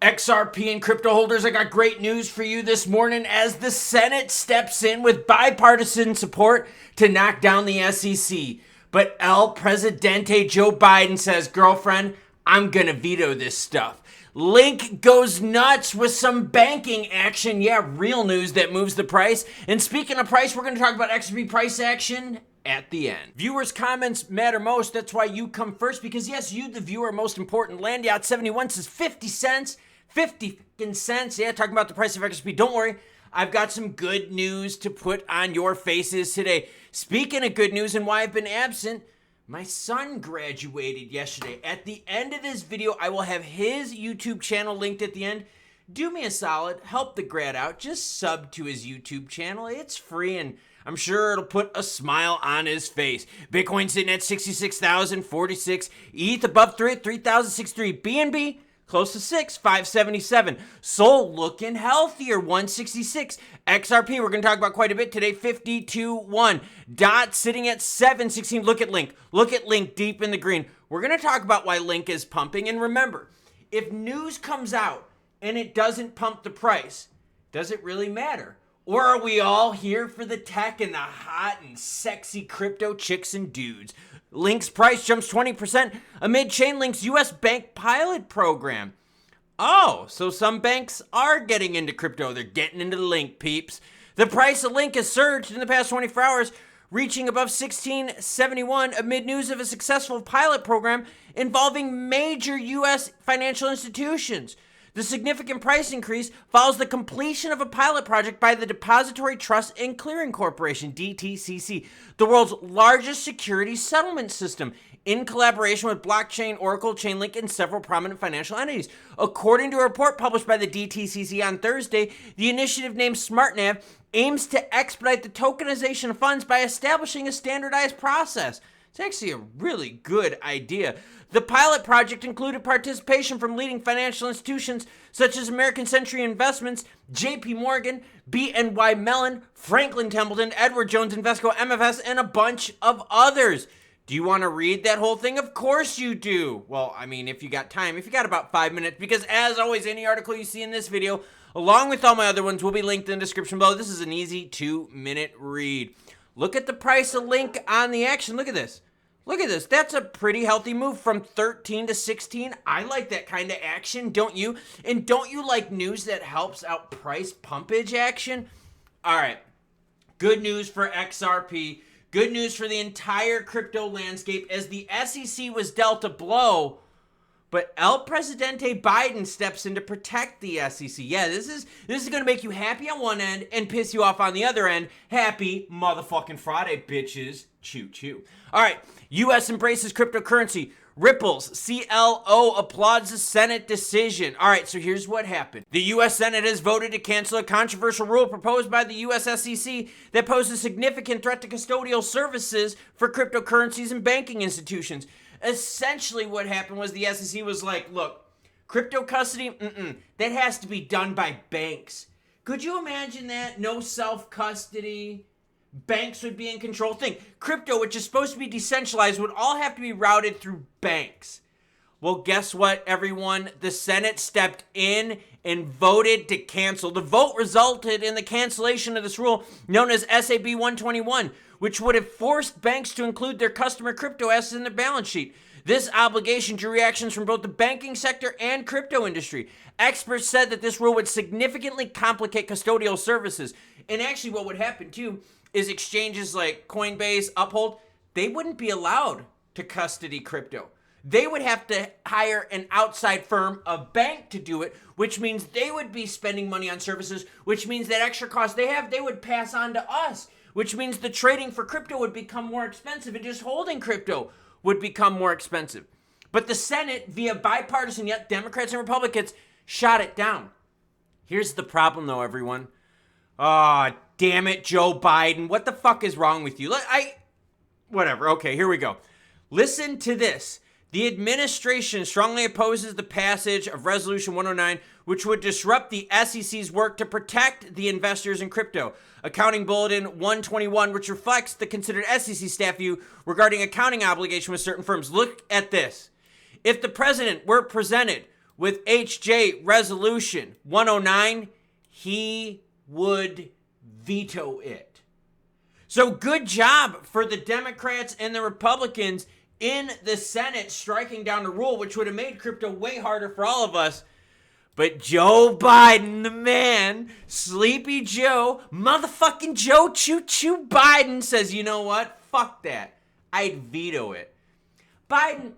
XRP and crypto holders, I got great news for you this morning as the Senate steps in with bipartisan support to knock down the SEC. But El Presidente Joe Biden says, girlfriend, I'm gonna veto this stuff. Link goes nuts with some banking action. Yeah, real news that moves the price. And speaking of price, we're gonna talk about XRP price action at the end. Viewers' comments matter most. That's why you come first, because yes, you, the viewer, are most important. Landyacht71 says 50 cents. 50 cents. Yeah, talking about the price of XRP. Don't worry, I've got some good news to put on your faces today. Speaking of good news and why I've been absent, my son graduated yesterday. At the end of this video, I will have his YouTube channel linked at the end. Do me a solid, help the grad out. Just sub to his YouTube channel. It's free, and I'm sure it'll put a smile on his face. Bitcoin sitting at 66,046. ETH above 3,063. BNB close to 577. Sol looking healthier, 166. XRP, we're going to talk about quite a bit today, 52.1. DOT sitting at 716. Look at Link. Look at Link deep in the green. We're going to talk about why Link is pumping. And remember, if news comes out and it doesn't pump the price, does it really matter? Or are we all here for the tech and the hot and sexy crypto chicks and dudes? Link's price jumps 20% amid Chainlink's U.S. bank pilot program. Oh, so some banks are getting into crypto. They're getting into the Link, peeps. The price of Link has surged in the past 24 hours, reaching above 1671 amid news of a successful pilot program involving major U.S. financial institutions. The significant price increase follows the completion of a pilot project by the Depository Trust and Clearing Corporation, DTCC, the world's largest security settlement system, in collaboration with blockchain, Oracle, Chainlink, and several prominent financial entities. According to a report published by the DTCC on Thursday, the initiative named SmartNav aims to expedite the tokenization of funds by establishing a standardized process. It's actually a really good idea. The pilot project included participation from leading financial institutions such as American Century Investments, JP Morgan, BNY Mellon, Franklin Templeton, Edward Jones, Invesco, MFS, and a bunch of others. Do you want to read that whole thing? Of course you do. Well, I mean, if you got time, if you got about 5 minutes, because as always, any article you see in this video, along with all my other ones, will be linked in the description below. This is an easy 2-minute read. Look at the price of Link on the action. Look at this. Look at this. That's a pretty healthy move from 13 to 16. I like that kind of action, don't you? And don't you like news that helps out price pumpage action? All right. Good news for XRP. Good news for the entire crypto landscape as the SEC was dealt a blow, but El Presidente Biden steps in to protect the SEC. Yeah, this is going to make you happy on one end and piss you off on the other end. Happy motherfucking Friday, bitches. Choo choo. All right, U.S. embraces cryptocurrency. Ripple's CLO applauds the Senate decision. All right, so here's what happened. The U.S. Senate has voted to cancel a controversial rule proposed by the U.S. SEC that poses a significant threat to custodial services for cryptocurrencies and banking institutions. Essentially what happened was the SEC was like, look, crypto custody, that has to be done by banks. Could you imagine that? No self-custody. Banks would be in control. Think, crypto, which is supposed to be decentralized, would all have to be routed through banks. Well, guess what, everyone? The Senate stepped in and voted to cancel. The vote resulted in the cancellation of this rule known as SAB 121, which would have forced banks to include their customer crypto assets in their balance sheet. This obligation drew reactions from both the banking sector and crypto industry. Experts said that this rule would significantly complicate custodial services. And actually what would happen too is exchanges like Coinbase, Uphold, they wouldn't be allowed to custody crypto. They would have to hire an outside firm, a bank, to do it, which means they would be spending money on services, which means that extra cost they have, they would pass on to us, which means the trading for crypto would become more expensive and just holding crypto would become more expensive. But the Senate, via bipartisan, yet Democrats and Republicans, shot it down. Here's the problem, though, everyone. Ah, damn it, Joe Biden. What the fuck is wrong with you? Whatever. Okay, here we go. Listen to this. The administration strongly opposes the passage of Resolution 109, which would disrupt the SEC's work to protect the investors in crypto. Accounting Bulletin 121, which reflects the considered SEC staff view regarding accounting obligation with certain firms. Look at this. If the president were presented with HJ Resolution 109, he would veto it. So good job for the Democrats and the Republicans in the Senate striking down the rule, which would have made crypto way harder for all of us. But Joe Biden, the man, Sleepy Joe, motherfucking Joe Choo Choo Biden says, you know what? Fuck that. I'd veto it. Biden,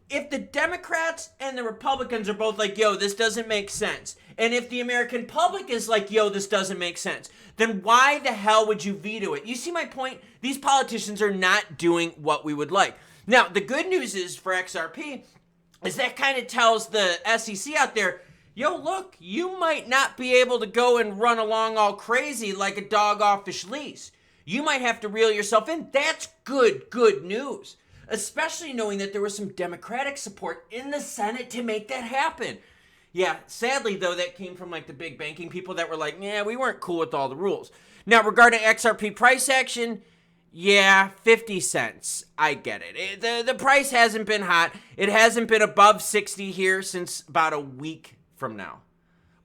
if the Democrats and the Republicans are both like, yo, this doesn't make sense, and if the American public is like, yo, this doesn't make sense, then why the hell would you veto it? You see my point? These politicians are not doing what we would like. Now, the good news is for XRP is that kind of tells the SEC out there, yo, look, you might not be able to go and run along all crazy like a dog off his leash. You might have to reel yourself in. That's good news, especially knowing that there was some Democratic support in the Senate to make that happen. Yeah, sadly, though, that came from like the big banking people that were like, yeah, we weren't cool with all the rules. Now, regarding XRP price action, yeah, 50 cents. I get it. The price hasn't been hot. It hasn't been above 60 here since about a week from now.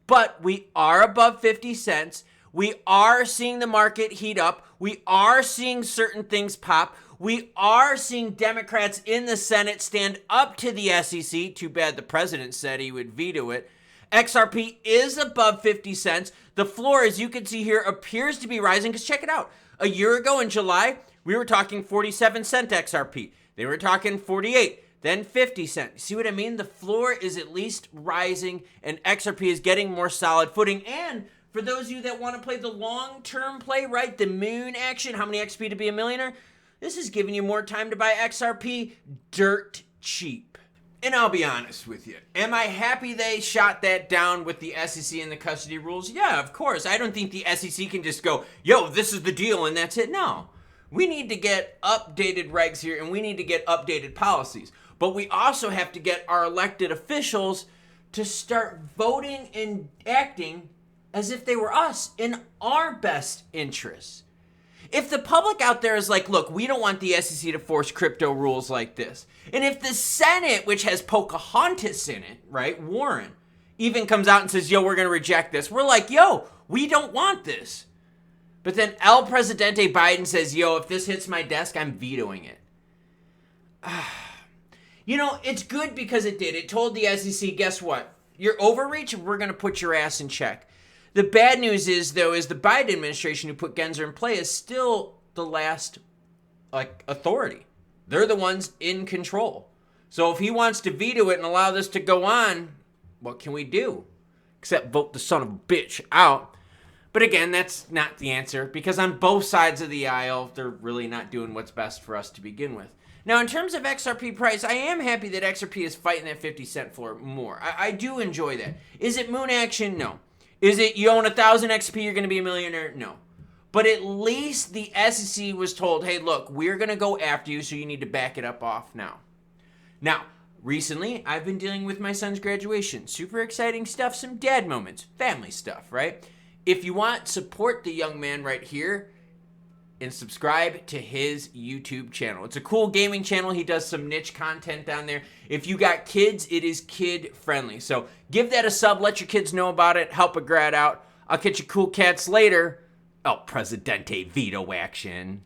But we are above 50 cents. We are seeing the market heat up. We are seeing certain things pop. We are seeing Democrats in the Senate stand up to the SEC. Too bad the president said he would veto it. XRP is above 50 cents. The floor, as you can see here, appears to be rising because check it out. A year ago in July, we were talking 47 cent XRP. They were talking 48, then 50 cents. See what I mean? The floor is at least rising and XRP is getting more solid footing. And for those of you that want to play the long-term play, right, the moon action, how many XP to be a millionaire? This is giving you more time to buy XRP dirt cheap. And I'll be honest with you. Am I happy they shot that down with the SEC and the custody rules? Yeah, of course. I don't think the SEC can just go, yo, this is the deal and that's it. No. We need to get updated regs here and we need to get updated policies. But we also have to get our elected officials to start voting and acting as if they were us in our best interests. If the public out there is like, look, we don't want the SEC to force crypto rules like this. And if the Senate, which has Pocahontas in it, right, Warren, even comes out and says, yo, we're going to reject this. We're like, yo, we don't want this. But then El Presidente Biden says, yo, if this hits my desk, I'm vetoing it. You know, it's good because it did. It told the SEC, guess what? Your overreach, we're going to put your ass in check. The bad news is, though, is the Biden administration who put Gensler in play is still the last, authority. They're the ones in control. So if he wants to veto it and allow this to go on, what can we do? Except vote the son of a bitch out. But again, that's not the answer because on both sides of the aisle, they're really not doing what's best for us to begin with. Now, in terms of XRP price, I am happy that XRP is fighting that 50 cent floor more. I do enjoy that. Is it moon action? No. Is it you own 1,000 XP, you're going to be a millionaire? No. But at least the SEC was told, hey, look, we're going to go after you, so you need to back it up off now. Now, recently, I've been dealing with my son's graduation. Super exciting stuff, some dad moments, family stuff, right? If you want, support the young man right here and subscribe to his YouTube channel. It's a cool gaming channel. He does some niche content down there. If you got kids, it is kid friendly. So give that a sub. Let your kids know about it. Help a grad out. I'll catch you cool cats later. El Presidente veto action.